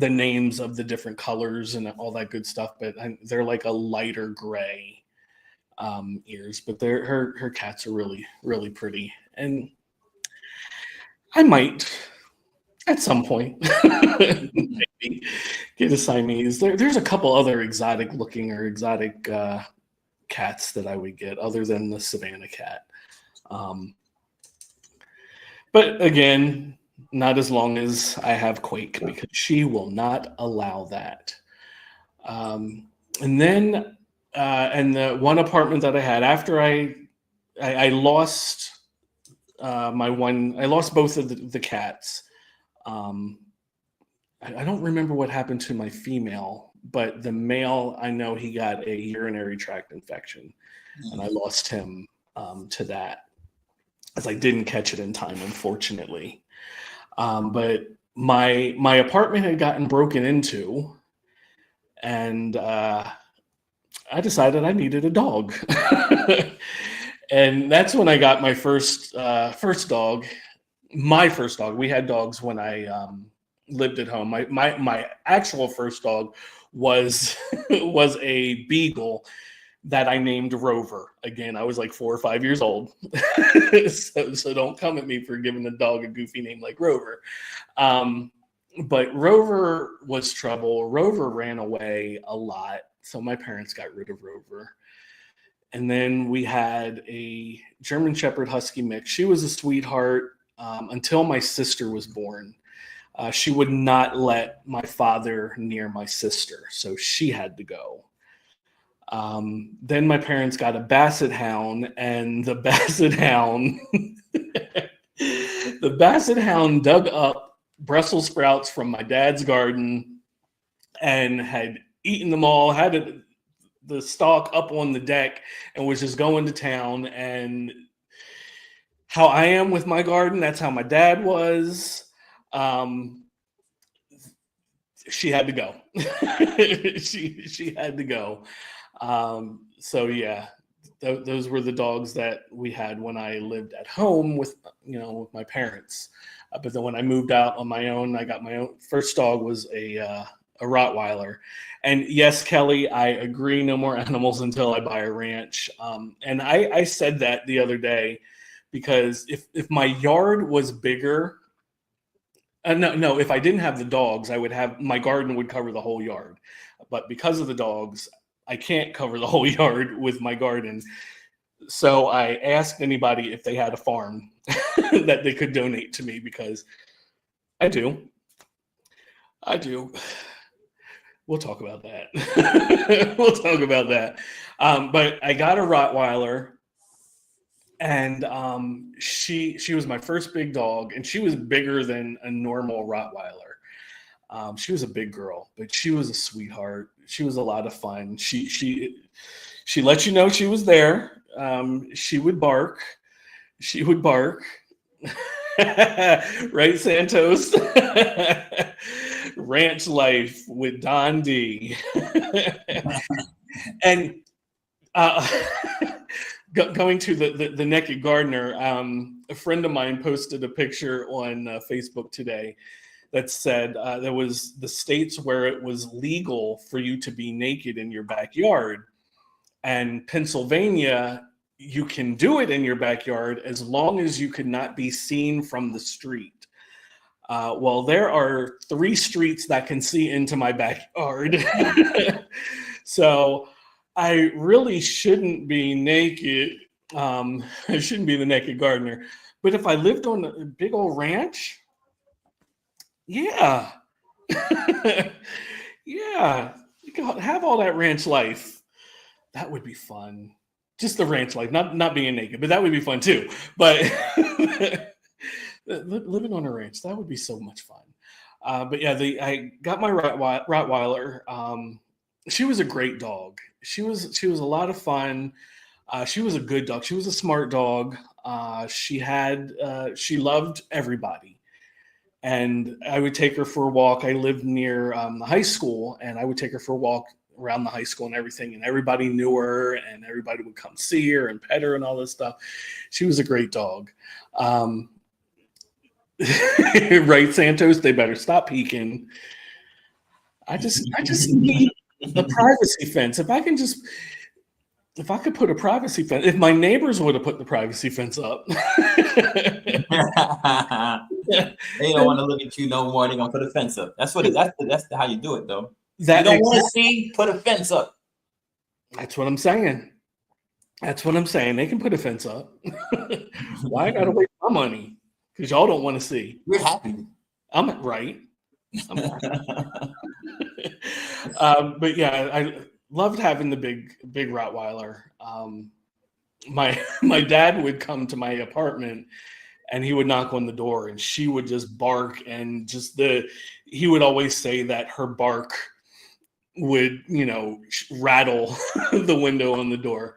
names of the different colors and all that good stuff, but they're like a lighter gray ears. But her cats are really, really pretty, and I might at some point maybe get a Siamese. There's a couple other exotic looking or exotic cats that I would get other than the Savannah cat. But again, not as long as I have Quake, because she will not allow that. And then, and the one apartment that I had after I lost I lost both of the cats. I don't remember what happened to my female, but the male, I know he got a urinary tract infection, and I lost him to that, as I didn't catch it in time, unfortunately. But my apartment had gotten broken into, and I decided I needed a dog. And that's when I got my first dog. My first dog. We had dogs when I lived at home. My actual first dog was was a beagle that I named Rover. Again, I was like 4 or 5 years old, so don't come at me for giving a dog a goofy name like Rover. But Rover was trouble. Rover ran away a lot, so my parents got rid of Rover. And then we had a German Shepherd Husky mix. She was a sweetheart until my sister was born. She would not let my father near my sister, so she had to go. Then my parents got a Basset Hound, and the Basset Hound dug up Brussels sprouts from my dad's garden and had eaten them all, had the stalk up on the deck, and was just going to town. And how I am with my garden, that's how my dad was. She had to go. she had to go. So yeah, those were the dogs that we had when I lived at home with my parents. But then when I moved out on my own, I got my own. First dog was a Rottweiler. And yes, Kelly, I agree. No more animals until I buy a ranch. And I said that the other day, because if my yard was bigger, no, if I didn't have the dogs, my garden would cover the whole yard. But because of the dogs, I can't cover the whole yard with my garden. So I asked anybody if they had a farm that they could donate to me, because I do. We'll talk about that. We'll talk about that. But I got a Rottweiler, and she was my first big dog, and she was bigger than a normal Rottweiler. She was a big girl, but she was a sweetheart. She was a lot of fun. She She let you know she was there. She would bark. She would bark. Right, Santos? Ranch life with Don D. And going to the naked gardener, a friend of mine posted a picture on Facebook today that said there was the states where it was legal for you to be naked in your backyard. And Pennsylvania, you can do it in your backyard as long as you could not be seen from the street. Well, there are 3 streets that can see into my backyard. So I really shouldn't be naked. I shouldn't be the naked gardener. But if I lived on a big old ranch, yeah. Yeah. You can have all that ranch life. That would be fun. Just the ranch life, not being naked, but that would be fun too. But living on a ranch, that would be so much fun. But yeah, I got my Rottweiler. She was a great dog. She was a lot of fun. She was a good dog. She was a smart dog. She loved everybody. And I would take her for a walk. I lived near the high school, and I would take her for a walk around the high school and everything. And everybody knew her, and everybody would come see her and pet her and all this stuff. She was a great dog. Right, Santos? They better stop peeking. I just need the privacy fence. If I could put a privacy fence, if my neighbors would have put the privacy fence up. They don't want to look at you no more. They're gonna put a fence up. That's how you do it, though. You don't want to see, put a fence up. That's what I'm saying. That's what I'm saying. They can put a fence up. Why I gotta waste my money? Because y'all don't want to see. We're happy. I'm right. But yeah, I loved having the big Rottweiler. My dad would come to my apartment, and he would knock on the door, and she would just bark, and he would always say that her bark would, rattle the window on the door.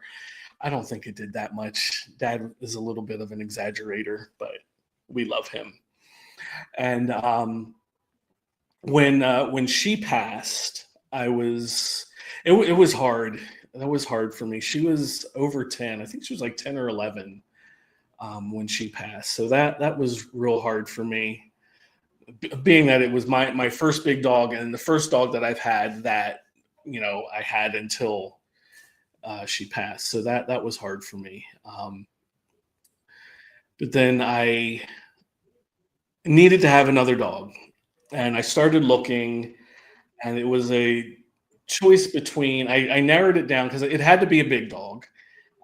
I don't think it did that much. Dad is a little bit of an exaggerator, but we love him. And when she passed, it was hard. That was hard for me. She was over 10. I think she was like 10 or 11 when she passed. So that was real hard for me, being that it was my first big dog and the first dog that I've had that, I had until she passed. So that was hard for me. But then I needed to have another dog, and I started looking, and it was a choice between, I narrowed it down because it had to be a big dog.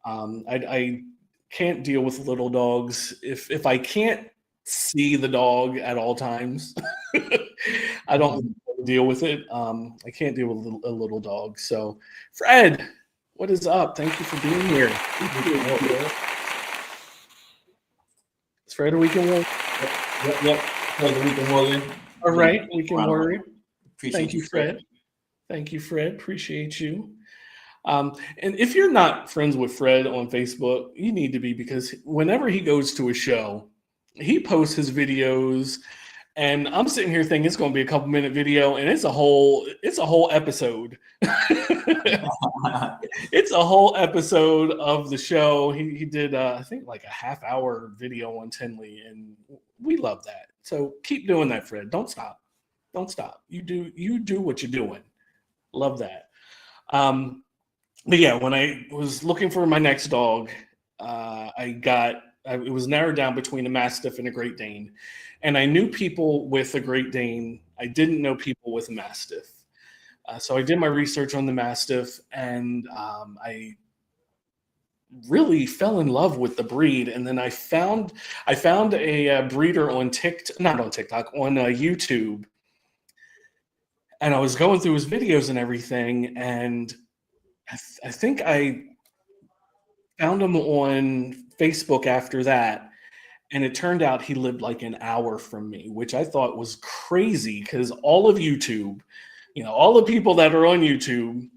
I can't deal with little dogs. If I can't see the dog at all times, I don't deal with it. I can't deal with a little dog. So, Fred, what is up? Thank you for being here. Is Fred a weekend warrior? Yep. Fred, the weekend warrior. All right, weekend warrior. Appreciate Thank you, Fred. Thank you, Fred. Appreciate you. And if you're not friends with Fred on Facebook, you need to be, because whenever he goes to a show, he posts his videos, and I'm sitting here thinking it's going to be a couple-minute video, and it's a whole episode. It's a whole episode of the show. He did, I think, like a half-hour video on Tinley, and we love that. So keep doing that, Fred. Don't stop. Don't stop. You do what you're doing. Love that. But yeah, when I was looking for my next dog, it was narrowed down between a Mastiff and a Great Dane. And I knew people with a Great Dane. I didn't know people with a Mastiff. So I did my research on the Mastiff, and I really fell in love with the breed. And then I found a breeder on YouTube. And I was going through his videos and everything, and I think I found him on Facebook after that, and it turned out he lived like an hour from me, which I thought was crazy, because all of YouTube, all the people that are on YouTube,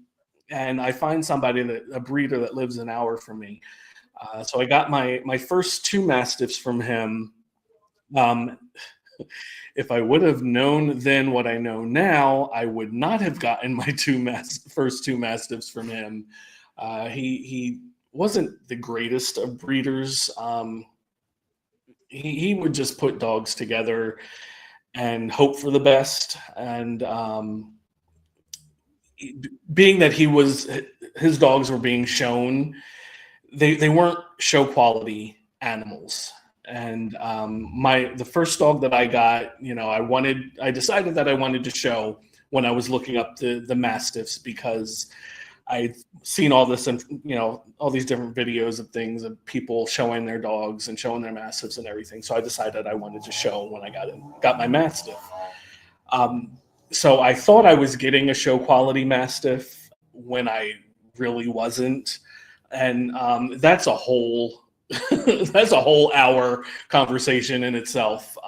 and I find a breeder that lives an hour from me. So I got my first two mastiffs from him. If I would have known then what I know now, I would not have gotten my first two mastiffs from him. He wasn't the greatest of breeders. He would just put dogs together and hope for the best. And being that his dogs were being shown, they weren't show quality animals. And the first dog that I got, I decided that I wanted to show when I was looking up the mastiffs, because I'd seen all this, and all these different videos of things of people showing their dogs and showing their mastiffs and everything. So I decided I wanted to show when I got my mastiff. So I thought I was getting a show quality mastiff when I really wasn't, and that's a whole that's a whole hour conversation in itself.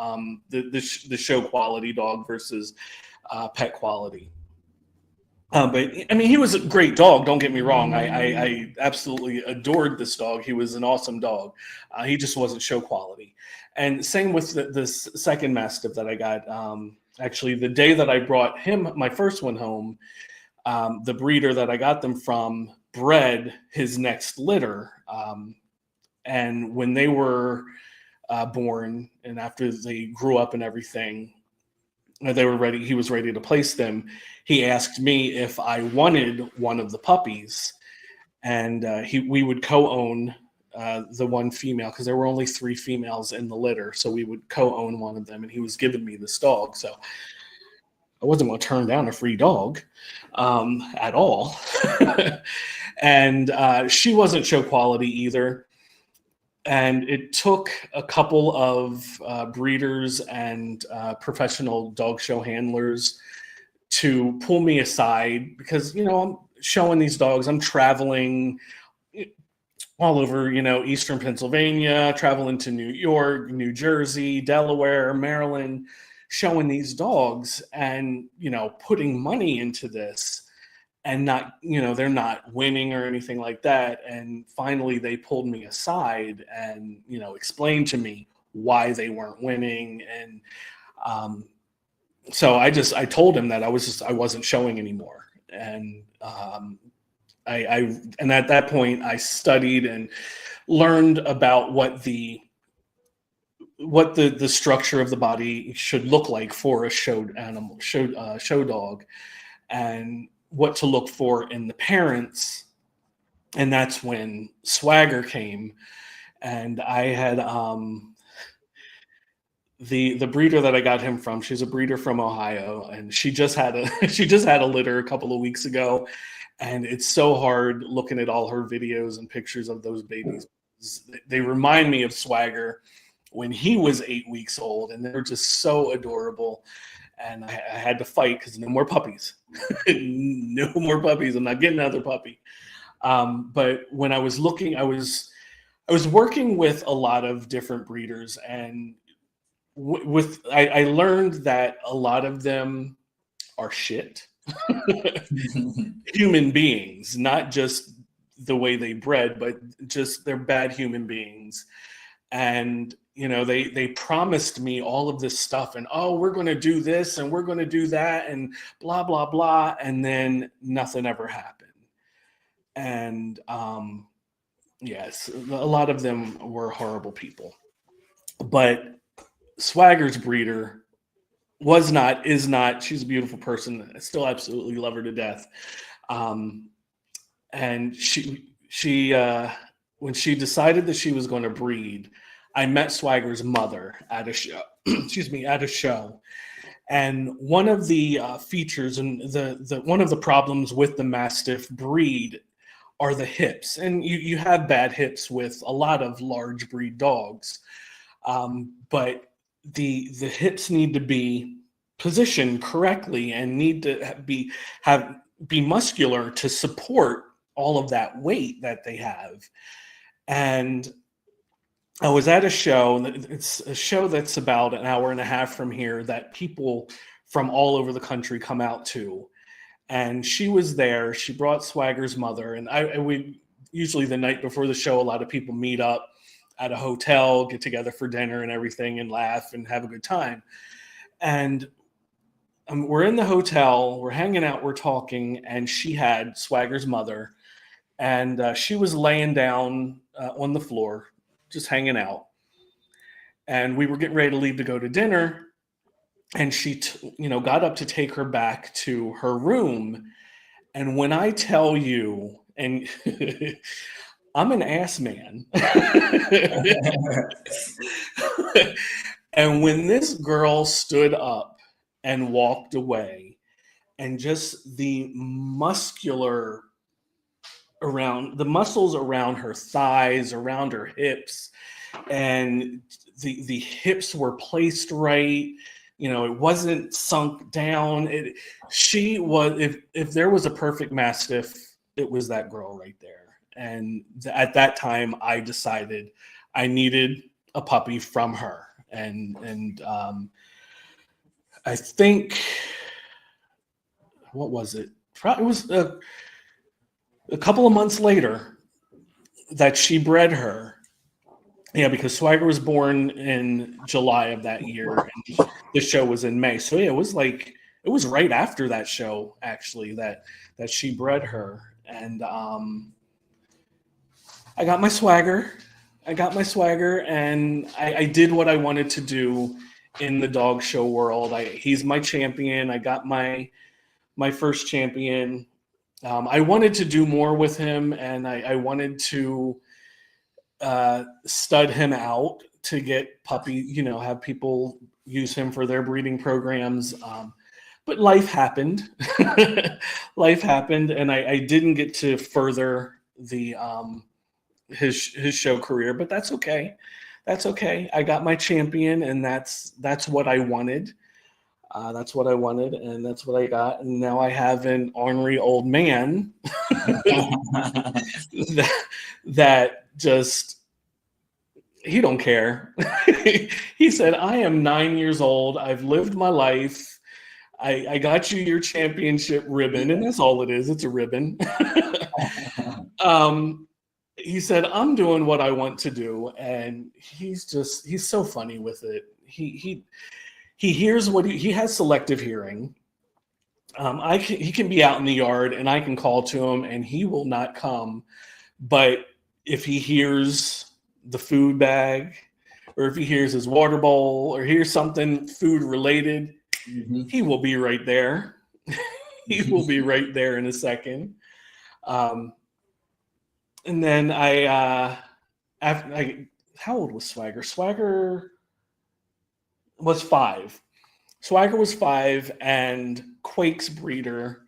The show quality dog versus pet quality. But I mean, he was a great dog. Don't get me wrong. I absolutely adored this dog. He was an awesome dog. He just wasn't show quality. And same with the second mastiff that I got. Actually, the day that I brought my first one home, the breeder that I got them from bred his next litter. And when they were born, and after they grew up and everything, they were ready. He was ready to place them. He asked me if I wanted one of the puppies, and we would co-own the one female, because there were only 3 females in the litter, so we would co-own one of them. And he was giving me this dog, so I wasn't going to turn down a free dog at all. And she wasn't show quality either. And it took a couple of breeders and professional dog show handlers to pull me aside, because, I'm showing these dogs. I'm traveling all over, Eastern Pennsylvania, traveling to New York, New Jersey, Delaware, Maryland, showing these dogs and, putting money into this. And not, they're not winning or anything like that. And finally, they pulled me aside and, explained to me why they weren't winning. And so I told him that I wasn't showing anymore. And and at that point, I studied and learned about what the structure of the body should look like for a show dog, and what to look for in the parents. And that's when Swagger came. And I had the breeder that I got him from. She's a breeder from Ohio, and she just had a litter a couple of weeks ago. And it's so hard looking at all her videos and pictures of those babies. They remind me of Swagger when he was 8 weeks old, and they're just so adorable. And I had to fight, because no more puppies. No more puppies. I'm not getting another puppy. But when I was looking, I was working with a lot of different breeders, and I learned that a lot of them are shit. Human beings, not just the way they bred, but just they're bad human beings. And they promised me all of this stuff, and we're going to do this and we're going to do that and blah blah blah, and then nothing ever happened. And yes, a lot of them were horrible people. But Swagger's breeder is not. She's a beautiful person. I still absolutely love her to death. And she when she decided that she was going to breed, I met Swagger's mother at a show. At a show. And one of the features and one of the problems with the Mastiff breed are the hips. And you have bad hips with a lot of large breed dogs. But the hips need to be positioned correctly and need to be muscular to support all of that weight that they have. And I was at a show. It's a show that's about an hour and a half from here that people from all over the country come out to. and she was there. She brought Swagger's mother, and I would usually the night before the show, a lot of people meet up at a hotel, get together for dinner and everything, and laugh and have a good time. And we're in the hotel, we're hanging out, we're talking, and she had Swagger's mother, and she was laying down on the floor, just hanging out. And we were getting ready to leave to go to dinner, and she, got up to take her back to her room. And when I tell you, and I'm an ass man, and when this girl stood up and walked away, and just the muscles around her thighs, around her hips, and the hips were placed right. It wasn't sunk down. She was, if there was a perfect mastiff, it was that girl right there. And at that time, I decided I needed a puppy from her. And I think, what was it? It was a couple of months later that she bred her. Yeah, because Swagger was born in July of that year, and the show was in May. So yeah, it was right after that show actually that she bred her, and I got my Swagger. And I did what I wanted to do in the dog show world. He's my champion. I got my first champion. I wanted to do more with him, and I wanted to stud him out to get have people use him for their breeding programs. But life happened. Life happened, and I didn't get to further the his show career, but that's okay. That's okay. I got my champion, and that's what I wanted. That's what I wanted, and that's what I got. And now I have an ornery old man that just, he don't care. He said, I am 9 years old. I've lived my life. I got you your championship ribbon, and that's all it is. It's a ribbon. He said, I'm doing what I want to do. And he's so funny with it. He hears he has selective hearing. He can be out in the yard, and I can call to him, and he will not come. But if he hears the food bag, or if he hears his water bowl, or hears something food related, he will be right there. He will be right there in a second. And then how old was Swagger? Swagger was 5. Swagger was 5, and Quake's breeder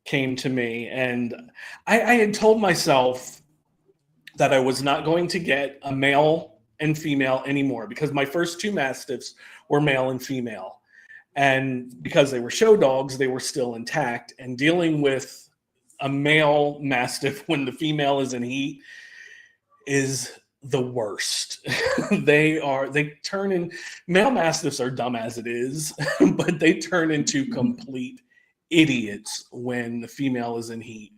came to me, and I had told myself that I was not going to get a male and female anymore, because my first 2 Mastiffs were male and female. And because they were show dogs, they were still intact. And dealing with a male Mastiff when the female is in heat is the worst. Male Mastiffs are dumb as it is, but they turn into complete idiots when the female is in heat.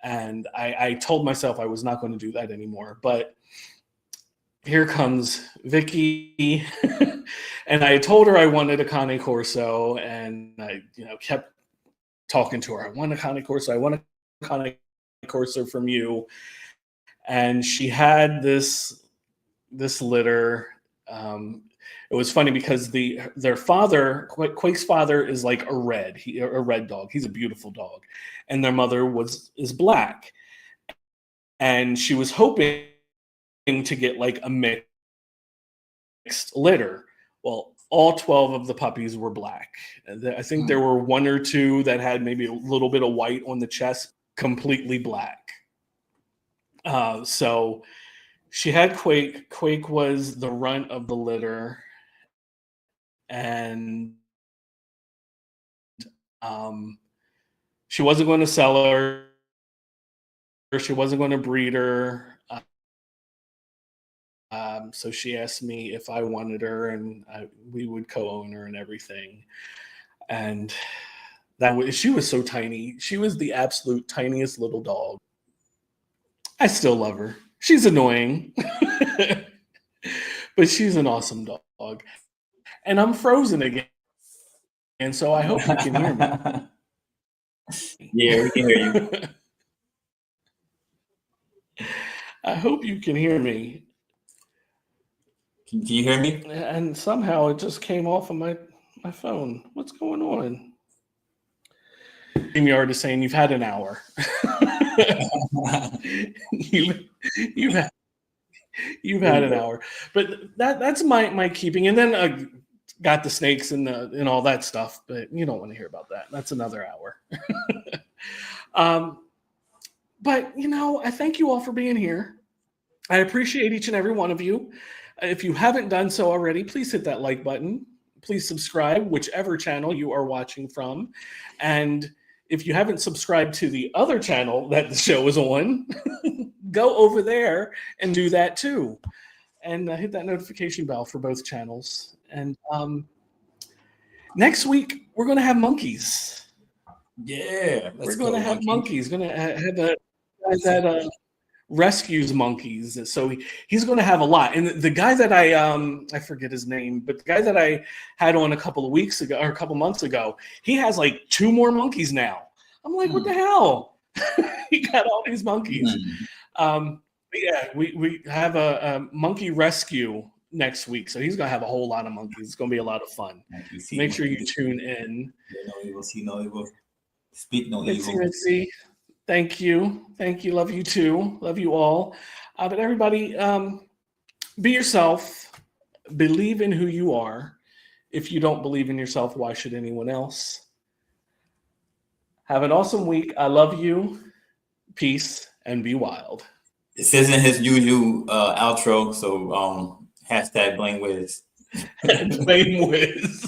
And I told myself I was not going to do that anymore. But here comes Vicky. And I told her I wanted a Cane Corso, and I kept talking to her. I want a Cane Corso. I want a Cane Corso from you. And she had this litter. It was funny because their father, Quake's father, is like a red dog. He's a beautiful dog, and their mother is black. And she was hoping to get like a mixed litter. Well, all 12 of the puppies were black. I think there were 1 or 2 that had maybe a little bit of white on the chest, completely black. So she had Quake. Quake was the runt of the litter. And she wasn't going to sell her. She wasn't going to breed her. So she asked me if I wanted her, and we would co-own her and everything. And She was so tiny. She was the absolute tiniest little dog. I still love her. She's annoying, but she's an awesome dog. And I'm frozen again, and so I hope you can hear me. Yeah, we can hear you. I hope you can hear me. Can you hear me? And somehow it just came off of my phone. What's going on? StreamYard is saying you've had an hour. you've had an hour, but that's my keeping. And then got the snakes and all that stuff. But you don't want to hear about that. That's another hour. But I thank you all for being here. I appreciate each and every one of you. If you haven't done so already, please hit that like button. Please subscribe, whichever channel you are watching from. And if you haven't subscribed to the other channel that the show is on, go over there and do that too. And hit that notification bell for both channels. And next week, we're going to have monkeys. Yeah. We're going to have monkeys. Going to have a guy that rescues monkeys. So he's going to have a lot. And the guy that I forget his name, but the guy that I had on a couple of weeks ago or a couple months ago, he has like 2 more monkeys now. I'm like, what the hell? He got all these monkeys. Yeah, we have a monkey rescue next week. So he's going to have a whole lot of monkeys. It's going to be a lot of fun. Make sure you tune in. No evil, see no evil. Speak no evil. Let's see. Thank you. Love you too. Love you all. But everybody, be yourself. Believe in who you are. If you don't believe in yourself, why should anyone else? Have an awesome week. I love you. Peace and be wild. This isn't his usual outro, so #BlameWiz. BlameWiz.